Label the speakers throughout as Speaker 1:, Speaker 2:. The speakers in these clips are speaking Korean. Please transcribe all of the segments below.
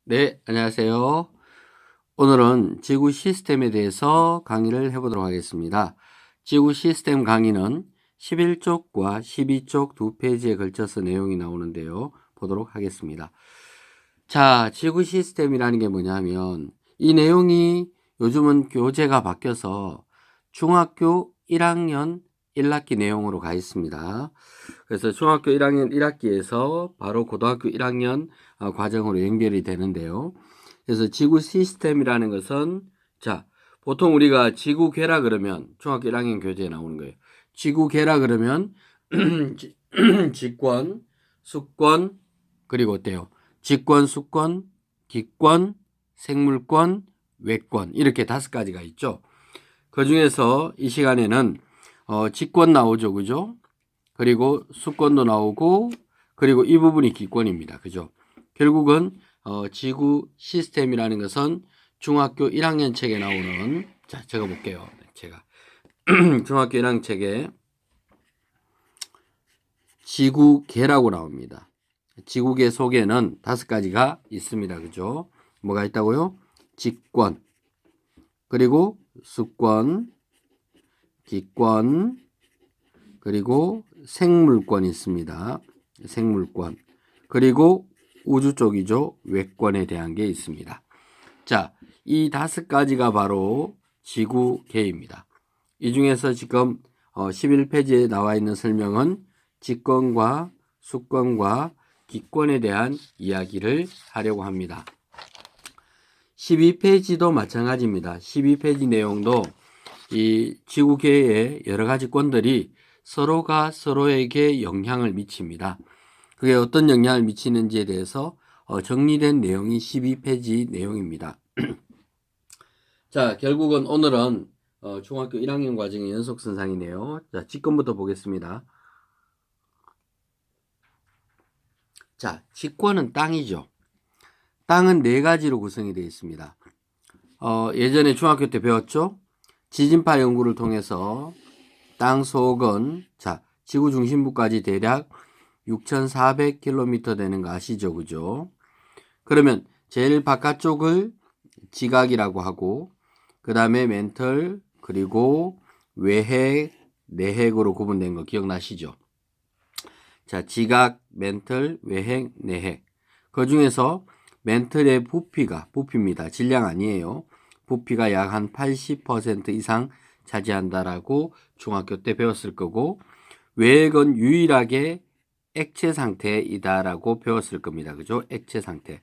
Speaker 1: 네, 안녕하세요. 오늘은 지구 시스템에 대해서 강의를 해보도록 하겠습니다. 지구 시스템 강의는 11쪽과 12쪽 두 페이지에 걸쳐서 내용이 나오는데요. 보도록 하겠습니다. 자, 지구 시스템이라는 게 뭐냐면 이 내용이 요즘은 교재가 바뀌어서 중학교 1학년 1학기 내용으로 가 있습니다. 그래서 중학교 1학년 1학기에서 바로 고등학교 1학년 과정으로 연결이 되는데요. 그래서 지구 시스템이라는 것은 자, 보통 우리가 지구계라 그러면 중학교 1학년 교재에 나오는 거예요. 지구계라 그러면 직권, 수권, 그리고 어때요? 직권, 수권, 기권, 생물권, 외권 이렇게 5가지가 있죠. 그 중에서 이 시간에는 직권 나오죠, 그죠? 그리고 수권도 나오고 그리고 이 부분이 기권입니다, 그죠? 결국은 지구 시스템이라는 것은 중학교 1학년 책에 나오는 자 적어볼게요. 제가 중학교 1학년 책에 지구계라고 나옵니다. 지구계 속에는 5가지가 있습니다, 그죠? 뭐가 있다고요? 직권, 그리고 수권, 기권, 그리고 생물권이 있습니다. 생물권. 그리고 우주 쪽이죠. 외권에 대한 게 있습니다. 자, 이 5가지가 바로 지구계입니다. 이 중에서 지금 11페이지에 나와 있는 설명은 직권과 수권과 기권에 대한 이야기를 하려고 합니다. 12페이지도 마찬가지입니다. 12페이지 내용도 이 지구계의 여러 가지 권들이 서로가 서로에게 영향을 미칩니다. 그게 어떤 영향을 미치는지에 대해서 정리된 내용이 12페이지 내용입니다. 자, 결국은 오늘은 중학교 1학년 과정의 연속선상이네요. 자, 직권부터 보겠습니다. 자, 직권은 땅이죠. 땅은 4가지로 구성이 되어 있습니다. 예전에 중학교 때 배웠죠? 지진파 연구를 통해서 땅 속은 자, 지구 중심부까지 대략 6,400km 되는 거 아시죠? 그죠? 그러면 제일 바깥쪽을 지각이라고 하고 그 다음에 멘털 그리고 외핵, 내핵으로 구분된 거 기억나시죠? 자, 지각, 멘털, 외핵, 내핵. 그 중에서 멘털의 부피입니다. 질량 아니에요. 부피가 약 한 80% 이상 차지한다라고 중학교 때 배웠을 거고 외핵은 유일하게 액체 상태이다라고 배웠을 겁니다. 그죠? 액체 상태.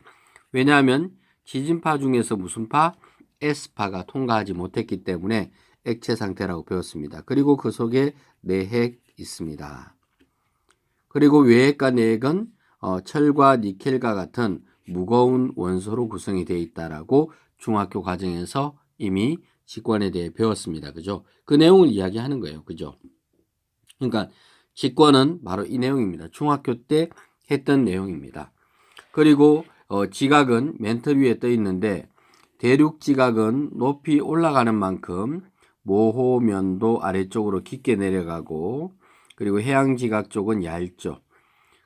Speaker 1: 왜냐하면 지진파 중에서 무슨 파? S파가 통과하지 못했기 때문에 액체 상태라고 배웠습니다. 그리고 그 속에 내핵 있습니다. 그리고 외핵과 내핵은 철과 니켈과 같은 무거운 원소로 구성이 되어 있다라고 중학교 과정에서 이미 직권에 대해 배웠습니다. 그죠? 그 내용을 이야기하는 거예요. 그죠? 그러니까 직권은 바로 이 내용입니다. 중학교 때 했던 내용입니다. 그리고 지각은 멘틀 위에 떠 있는데 대륙 지각은 높이 올라가는 만큼 모호면도 아래쪽으로 깊게 내려가고 그리고 해양 지각 쪽은 얇죠.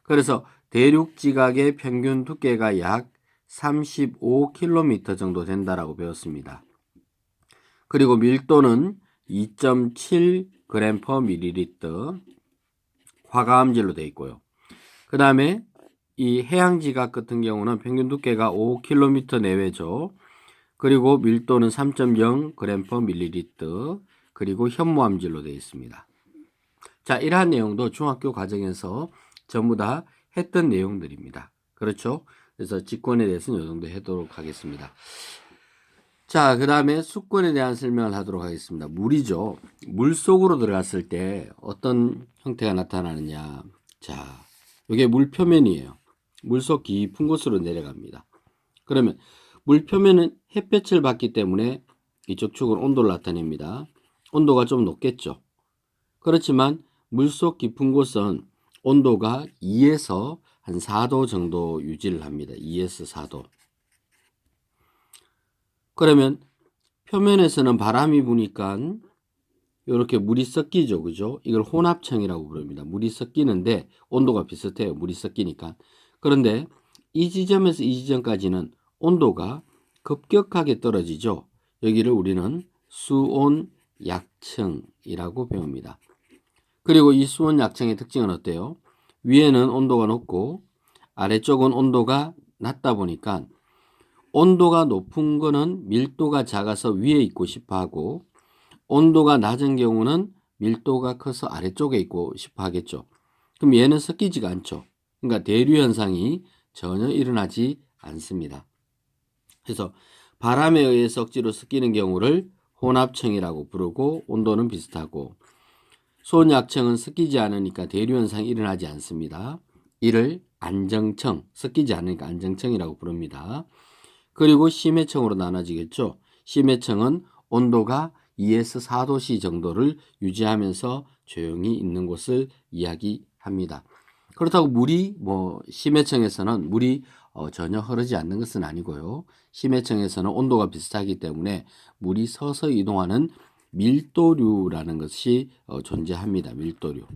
Speaker 1: 그래서 대륙 지각의 평균 두께가 약 35km 정도 된다라고 배웠습니다. 그리고 밀도는 2.7g/ml 화가암질로 되어 있고요. 그 다음에 이 해양 지각 같은 경우는 평균 두께가 5km 내외죠. 그리고 밀도는 3.0g/ml 그리고 현무암질로 되어 있습니다. 자, 이러한 내용도 중학교 과정에서 전부 다 했던 내용들입니다. 그렇죠? 그래서 직권에 대해서는 이 정도 하도록 하겠습니다. 자, 그 다음에 수권에 대한 설명을 하도록 하겠습니다. 물이죠. 물 속으로 들어갔을 때 어떤 형태가 나타나느냐. 자, 이게 물 표면이에요. 물속 깊은 곳으로 내려갑니다. 그러면 물 표면은 햇볕을 받기 때문에 이쪽 축은 온도를 나타냅니다. 온도가 좀 높겠죠. 그렇지만 물속 깊은 곳은 온도가 2에서 한 4도 정도 유지를 합니다. 2에서 4도. 그러면 표면에서는 바람이 부니까 이렇게 물이 섞이죠. 그죠? 이걸 혼합층이라고 부릅니다. 물이 섞이는데 온도가 비슷해요. 물이 섞이니까. 그런데 이 지점에서 이 지점까지는 온도가 급격하게 떨어지죠. 여기를 우리는 수온 약층이라고 배웁니다. 그리고 이 수온 약층의 특징은 어때요? 위에는 온도가 높고 아래쪽은 온도가 낮다 보니까 온도가 높은 거는 밀도가 작아서 위에 있고 싶어 하고 온도가 낮은 경우는 밀도가 커서 아래쪽에 있고 싶어 하겠죠. 그럼 얘는 섞이지가 않죠. 그러니까 대류 현상이 전혀 일어나지 않습니다. 그래서 바람에 의해서 억지로 섞이는 경우를 혼합층이라고 부르고 온도는 비슷하고 수온 약층은 섞이지 않으니까 대류 현상이 일어나지 않습니다. 이를 안정층, 섞이지 않으니까 안정층이라고 부릅니다. 그리고 심해층으로 나눠지겠죠. 심해층은 온도가 2에서 4도씨 정도를 유지하면서 조용히 있는 곳을 이야기합니다. 그렇다고 물이 심해층에서는 물이 전혀 흐르지 않는 것은 아니고요. 심해층에서는 온도가 비슷하기 때문에 물이 서서히 이동하는 밀도류라는 것이 존재합니다. 밀도류.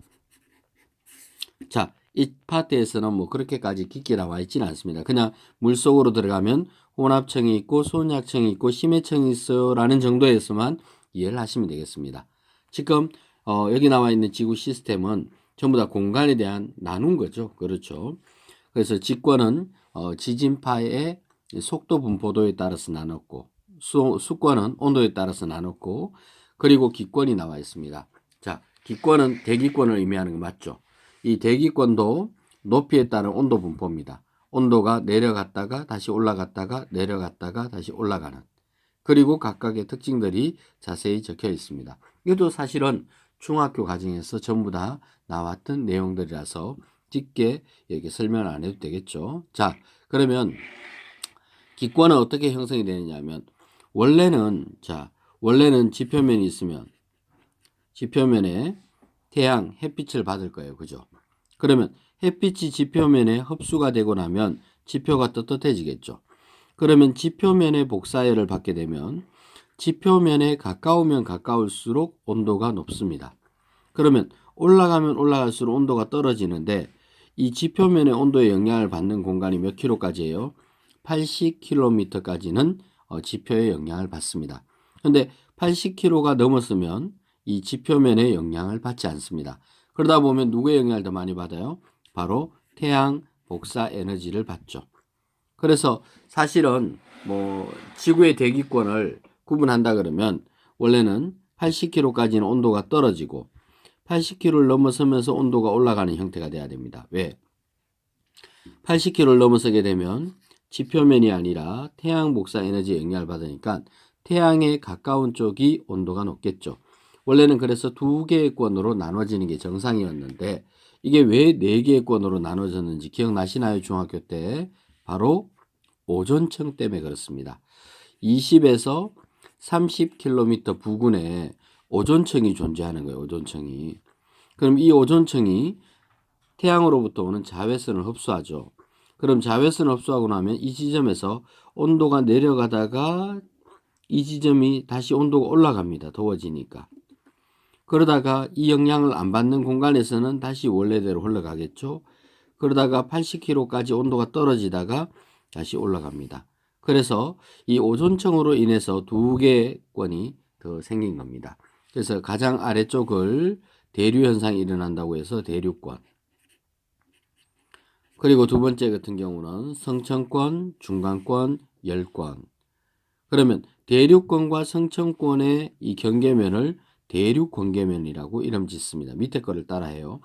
Speaker 1: 자, 이 파트에서는 그렇게까지 깊게 나와 있지는 않습니다. 그냥 물속으로 들어가면 혼합층이 있고 수온약층이 있고 심해층이 있어라는 정도에서만 이해를 하시면 되겠습니다. 지금 여기 나와 있는 지구 시스템은 전부 다 공간에 대한 나눈 거죠. 그렇죠. 그래서 직권은 지진파의 속도 분포도에 따라서 나눴고 수권은 온도에 따라서 나눴고 그리고 기권이 나와 있습니다. 자, 기권은 대기권을 의미하는 거 맞죠? 이 대기권도 높이에 따른 온도 분포입니다. 온도가 내려갔다가 다시 올라갔다가 내려갔다가 다시 올라가는 그리고 각각의 특징들이 자세히 적혀 있습니다. 이것도 사실은 중학교 과정에서 전부 다 나왔던 내용들이라서 깊게 이렇게 설명 안 해도 되겠죠. 자, 그러면 기권은 어떻게 형성이 되느냐 하면 원래는 지표면이 있으면 지표면에 태양, 햇빛을 받을 거예요. 그죠? 그러면 햇빛이 지표면에 흡수가 되고 나면 지표가 떳떳해지겠죠. 그러면 지표면의 복사열을 받게 되면 지표면에 가까우면 가까울수록 온도가 높습니다. 그러면 올라가면 올라갈수록 온도가 떨어지는데 이 지표면의 온도에 영향을 받는 공간이 몇 킬로까지예요? 80km까지는 지표의 영향을 받습니다. 그런데 80km가 넘었으면 이 지표면에 영향을 받지 않습니다. 그러다 보면 누구의 영향을 더 많이 받아요? 바로 태양 복사 에너지를 받죠. 그래서 사실은 지구의 대기권을 구분한다 그러면 원래는 80km까지는 온도가 떨어지고 80km를 넘어서면서 온도가 올라가는 형태가 돼야 됩니다. 왜? 80km를 넘어서게 되면 지표면이 아니라 태양 복사 에너지에 영향을 받으니까 태양에 가까운 쪽이 온도가 높겠죠. 원래는 그래서 두 개의 권으로 나눠지는 게 정상이었는데 이게 왜 네 개의 권으로 나눠졌는지 기억나시나요? 중학교 때 바로 오존층 때문에 그렇습니다. 20에서 30km 부근에 오존층이 존재하는 거예요. 오존층이. 그럼 이 오존층이 태양으로부터 오는 자외선을 흡수하죠. 그럼 자외선을 흡수하고 나면 이 지점에서 온도가 내려가다가 이 지점이 다시 온도가 올라갑니다. 더워지니까. 그러다가 이 영향을 안 받는 공간에서는 다시 원래대로 흘러가겠죠. 그러다가 80km까지 온도가 떨어지다가 다시 올라갑니다. 그래서 이 오존층으로 인해서 두 개의 권이 더 생긴 겁니다. 그래서 가장 아래쪽을 대류 현상이 일어난다고 해서 대류권. 그리고 두 번째 같은 경우는 성층권, 중간권, 열권. 그러면 대류권과 성층권의 이 경계면을 대류권계면이라고 이름 짓습니다. 밑에 거를 따라해요.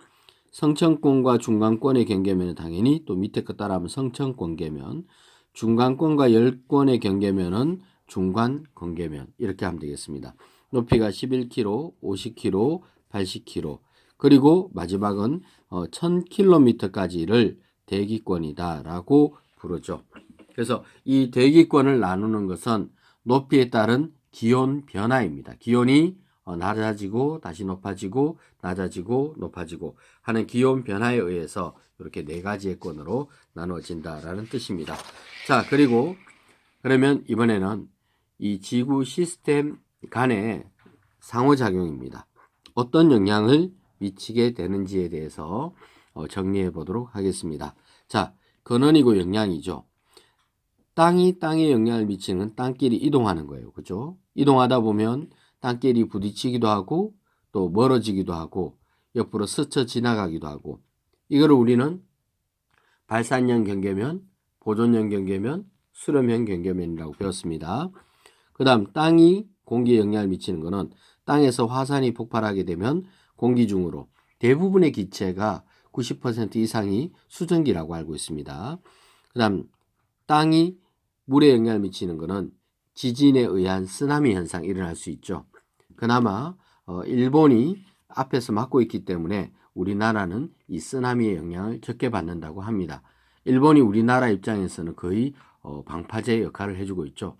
Speaker 1: 성층권과 중간권의 경계면은 당연히 또 밑에 거 따라하면 성층권계면, 중간권과 열권의 경계면은 중간권계면 이렇게 하면 되겠습니다. 높이가 11km, 50km, 80km 그리고 마지막은 1000km까지를 대기권이다라고 부르죠. 그래서 이 대기권을 나누는 것은 높이에 따른 기온 변화입니다. 기온이 낮아지고 다시 높아지고 낮아지고 높아지고 하는 기온 변화에 의해서 이렇게 네 가지의 권으로 나눠진다라는 뜻입니다. 자, 그러면 이번에는 이 지구 시스템 간의 상호작용입니다. 어떤 영향을 미치게 되는지에 대해서 정리해 보도록 하겠습니다. 자, 근원이고 영향이죠. 땅에 영향을 미치는 건 땅끼리 이동하는 거예요. 그죠? 이동하다 보면 땅끼리 부딪히기도 하고 또 멀어지기도 하고 옆으로 스쳐 지나가기도 하고 이거를 우리는 발산형 경계면, 보존형 경계면, 수렴형 경계면이라고 배웠습니다. 그 다음 땅이 공기에 영향을 미치는 것은 땅에서 화산이 폭발하게 되면 공기 중으로 대부분의 기체가 90% 이상이 수증기라고 알고 있습니다. 그 다음 땅이 물에 영향을 미치는 것은 지진에 의한 쓰나미 현상이 일어날 수 있죠. 그나마 일본이 앞에서 막고 있기 때문에 우리나라는 이 쓰나미의 영향을 적게 받는다고 합니다. 일본이 우리나라 입장에서는 거의 방파제 역할을 해주고 있죠.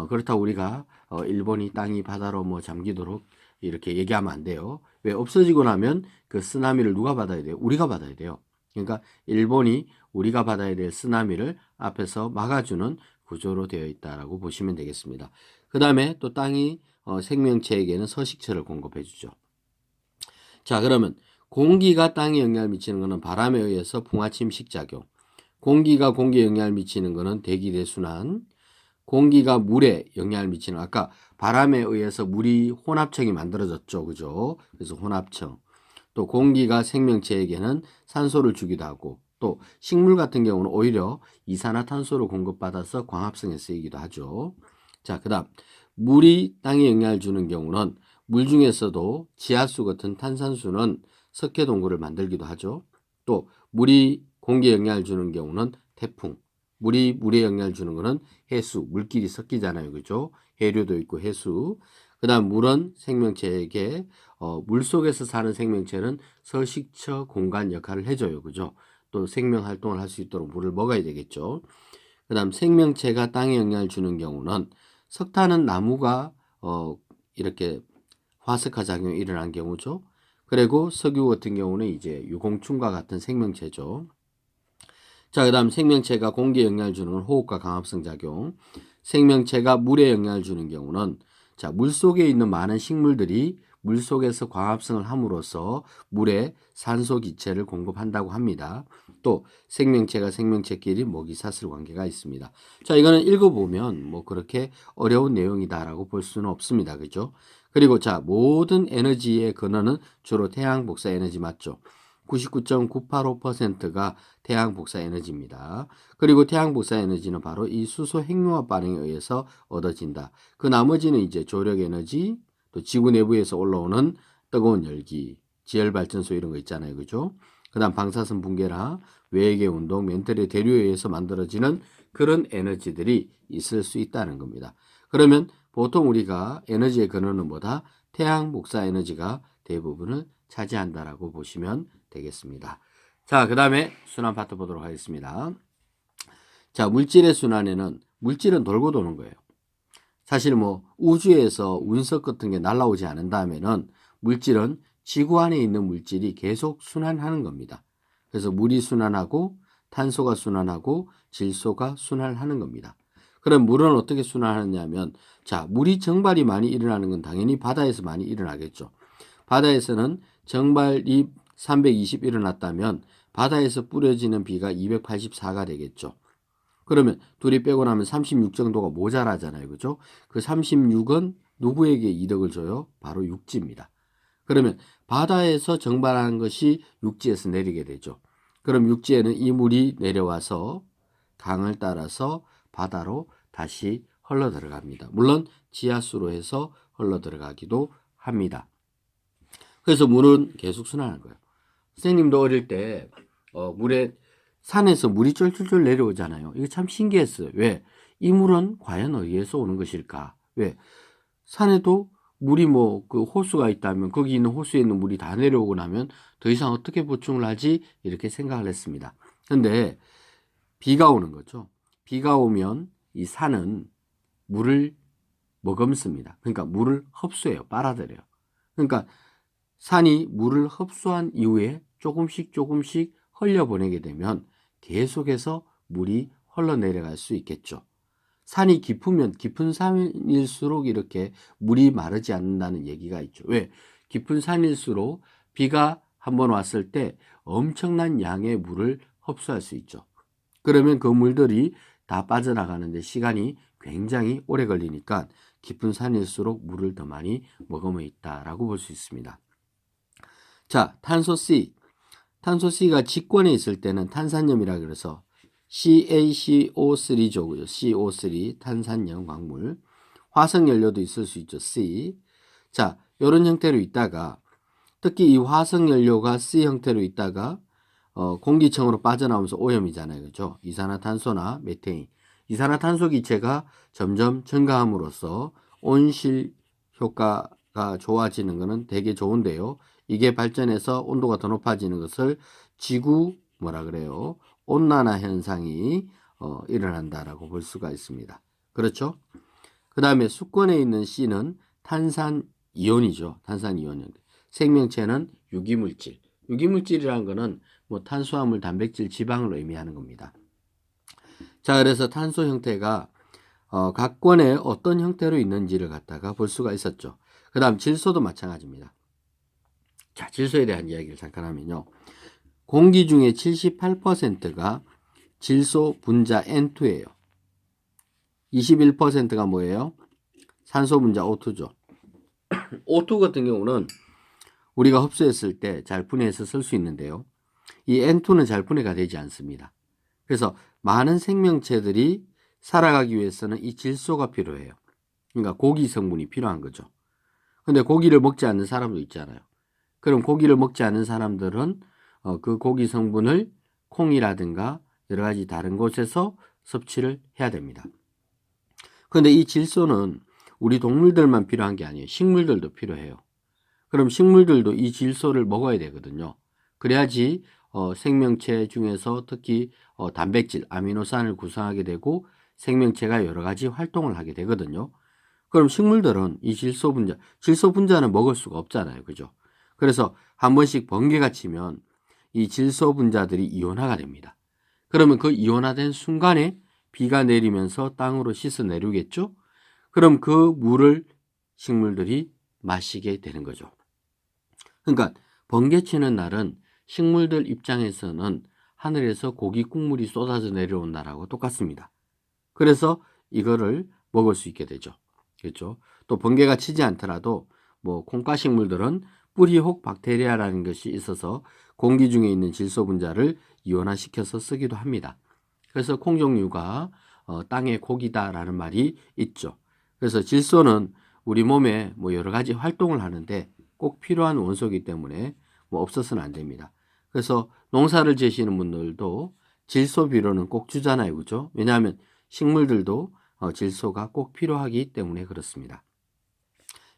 Speaker 1: 그렇다고 우리가 일본이 땅이 바다로 뭐 잠기도록 이렇게 얘기하면 안 돼요. 왜? 없어지고 나면 그 쓰나미를 누가 받아야 돼요? 우리가 받아야 돼요. 그러니까 일본이 우리가 받아야 될 쓰나미를 앞에서 막아주는 구조로 되어 있다라고 보시면 되겠습니다. 그 다음에 또 땅이 생명체에게는 서식처를 공급해 주죠. 자, 그러면 공기가 땅에 영향을 미치는 것은 바람에 의해서 풍화침식 작용, 공기가 공기에 영향을 미치는 것은 대기대순환, 공기가 물에 영향을 미치는 아까 바람에 의해서 물이 혼합청이 만들어졌죠. 그죠? 그래서 혼합청. 또 공기가 생명체에게는 산소를 주기도 하고 또 식물 같은 경우는 오히려 이산화탄소를 공급받아서 광합성에 쓰이기도 하죠. 자, 그다음 물이 땅에 영향을 주는 경우는 물 중에서도 지하수 같은 탄산수는 석회 동굴을 만들기도 하죠. 또 물이 공기에 영향을 주는 경우는 태풍, 물이 물에 영향을 주는 것은 해수, 물끼리 섞이잖아요. 그죠? 해류도 있고 해수. 그다음 물은 생명체에게 물 속에서 사는 생명체는 서식처 공간 역할을 해줘요. 그죠? 또 생명 활동을 할 수 있도록 물을 먹어야 되겠죠. 그다음 생명체가 땅에 영향을 주는 경우는 석탄은 나무가 이렇게 화석화 작용이 일어난 경우죠. 그리고 석유 같은 경우는 이제 유공충과 같은 생명체죠. 자, 그 다음 생명체가 공기에 영향을 주는 건 호흡과 강합성 작용. 생명체가 물에 영향을 주는 경우는 자, 물 속에 있는 많은 식물들이 물 속에서 광합성을 함으로써 물에 산소 기체를 공급한다고 합니다. 또 생명체가 생명체끼리 먹이사슬 관계가 있습니다. 자, 이거는 읽어보면 뭐 그렇게 어려운 내용이다라고 볼 수는 없습니다. 그죠? 그리고 자, 모든 에너지의 근원은 주로 태양 복사 에너지 맞죠? 99.985%가 태양 복사 에너지입니다. 그리고 태양 복사 에너지는 바로 이 수소 핵융합 반응에 의해서 얻어진다. 그 나머지는 이제 조력 에너지, 또 지구 내부에서 올라오는 뜨거운 열기, 지열 발전소 이런 거 있잖아요. 그죠? 그다음 방사선 붕괴나 외계 운동, 멘틀의 대류에 의해서 만들어지는 그런 에너지들이 있을 수 있다는 겁니다. 그러면 보통 우리가 에너지의 근원은 뭐다? 태양 복사 에너지가 대부분을 차지한다라고 보시면 되겠습니다. 자, 그 다음에 순환 파트 보도록 하겠습니다. 자, 물질의 순환에는 물질은 돌고 도는 거예요. 사실 뭐 우주에서 운석 같은 게 날아오지 않는다면은 물질은 지구 안에 있는 물질이 계속 순환하는 겁니다. 그래서 물이 순환하고 탄소가 순환하고 질소가 순환하는 겁니다. 그럼 물은 어떻게 순환하느냐면 자, 물이 정발이 많이 일어나는 건 당연히 바다에서 많이 일어나겠죠. 바다에서는 정발이 320 일어났다면 바다에서 뿌려지는 비가 284가 되겠죠. 그러면 둘이 빼고 나면 36 정도가 모자라잖아요. 그죠? 그 36은 누구에게 이득을 줘요? 바로 육지입니다. 그러면 바다에서 정발하는 것이 육지에서 내리게 되죠. 그럼 육지에는 이 물이 내려와서 강을 따라서 바다로 다시 흘러 들어갑니다. 물론 지하수로 해서 흘러 들어가기도 합니다. 그래서 물은 계속 순환하는 거예요. 선생님도 어릴 때 물에 산에서 물이 쫄쫄쫄 내려오잖아요. 이거 참 신기했어요. 왜? 이 물은 과연 어디에서 오는 것일까? 왜? 산에도 물이 뭐 그 호수가 있다면 거기 있는 호수에 있는 물이 다 내려오고 나면 더 이상 어떻게 보충을 하지? 이렇게 생각을 했습니다. 근데 비가 오는 거죠. 비가 오면 이 산은 물을 머금습니다. 그러니까 물을 흡수해요. 빨아들여요. 그러니까 산이 물을 흡수한 이후에 조금씩 흘려보내게 되면 계속해서 물이 흘러내려갈 수 있겠죠. 산이 깊으면 깊은 산일수록 이렇게 물이 마르지 않는다는 얘기가 있죠. 왜? 깊은 산일수록 비가 한번 왔을 때 엄청난 양의 물을 흡수할 수 있죠. 그러면 그 물들이 다 빠져나가는데 시간이 굉장히 오래 걸리니까 깊은 산일수록 물을 더 많이 머금어 있다라고 볼 수 있습니다. 자, 탄소 C. 탄소 C가 직권에 있을 때는 탄산염이라 그래서 CaCO3죠. CO3 탄산염 광물. 화석연료도 있을 수 있죠. C. 자, 이런 형태로 있다가 특히 이 화석연료가 C 형태로 있다가 공기층으로 빠져나오면서 오염이잖아요. 그죠? 이산화탄소나 메테인. 이산화탄소 기체가 점점 증가함으로써 온실 효과가 좋아지는 것은 되게 좋은데요. 이게 발전해서 온도가 더 높아지는 것을 지구 뭐라 그래요? 온난화 현상이 일어난다라고 볼 수가 있습니다. 그렇죠? 그 다음에 수권에 있는 C는 탄산이온이죠. 탄산이온. 생명체는 유기물질. 유기물질이라는 것은 뭐 탄수화물, 단백질, 지방을 의미하는 겁니다. 자, 그래서 탄소 형태가 각 권에 어떤 형태로 있는지를 갖다가 볼 수가 있었죠. 그 다음 질소도 마찬가지입니다. 자, 질소에 대한 이야기를 잠깐 하면요. 공기 중에 78%가 질소 분자 N2예요. 21%가 뭐예요? 산소 분자 O2죠. O2 같은 경우는 우리가 흡수했을 때 잘 분해해서 쓸 수 있는데요. 이 N2는 잘 분해가 되지 않습니다. 그래서 많은 생명체들이 살아가기 위해서는 이 질소가 필요해요. 그러니까 고기 성분이 필요한 거죠. 근데 고기를 먹지 않는 사람도 있잖아요. 그럼 고기를 먹지 않는 사람들은 그 고기 성분을 콩이라든가 여러 가지 다른 곳에서 섭취를 해야 됩니다. 그런데 이 질소는 우리 동물들만 필요한 게 아니에요. 식물들도 필요해요. 그럼 식물들도 이 질소를 먹어야 되거든요. 그래야지 생명체 중에서 특히 단백질, 아미노산을 구성하게 되고 생명체가 여러 가지 활동을 하게 되거든요. 그럼 식물들은 이 질소 분자는 먹을 수가 없잖아요. 그죠? 그래서 한 번씩 번개가 치면 이 질소 분자들이 이온화가 됩니다. 그러면 그 이온화된 순간에 비가 내리면서 땅으로 씻어 내리겠죠? 그럼 그 물을 식물들이 마시게 되는 거죠. 그러니까 번개 치는 날은 식물들 입장에서는 하늘에서 고기 국물이 쏟아져 내려온다라고 똑같습니다. 그래서 이거를 먹을 수 있게 되죠. 그렇죠? 또 번개가 치지 않더라도 뭐 콩과 식물들은 뿌리혹 박테리아라는 것이 있어서 공기 중에 있는 질소 분자를 이온화시켜서 쓰기도 합니다. 그래서 콩 종류가 땅의 고기다라는 말이 있죠. 그래서 질소는 우리 몸에 뭐 여러 가지 활동을 하는데 꼭 필요한 원소이기 때문에 뭐 없어서는 안 됩니다. 그래서 농사를 지으시는 분들도 질소 비료는 꼭 주잖아요. 그죠? 왜냐하면 식물들도 질소가 꼭 필요하기 때문에 그렇습니다.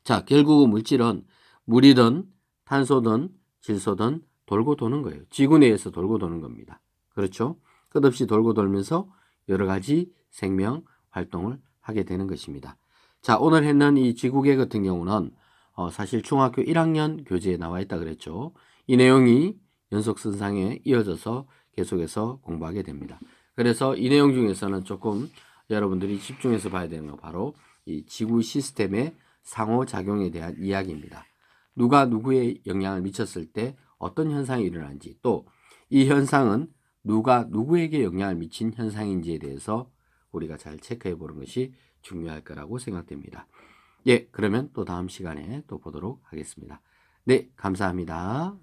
Speaker 1: 자, 결국 물질은 물이든 탄소든 질소든 돌고 도는 거예요. 지구 내에서 돌고 도는 겁니다. 그렇죠? 끝없이 돌고 돌면서 여러 가지 생명 활동을 하게 되는 것입니다. 자, 오늘 했는 이 지구계 같은 경우는 사실 중학교 1학년 교재에 나와 있다 그랬죠. 이 내용이 연속 선상에 이어져서 계속해서 공부하게 됩니다. 그래서 이 내용 중에서는 조금 여러분들이 집중해서 봐야 되는 건 바로 이 지구 시스템의 상호작용에 대한 이야기입니다. 누가 누구에 영향을 미쳤을 때 어떤 현상이 일어나는지, 또 이 현상은 누가 누구에게 영향을 미친 현상인지에 대해서 우리가 잘 체크해 보는 것이 중요할 거라고 생각됩니다. 예, 그러면 또 다음 시간에 또 보도록 하겠습니다. 네, 감사합니다.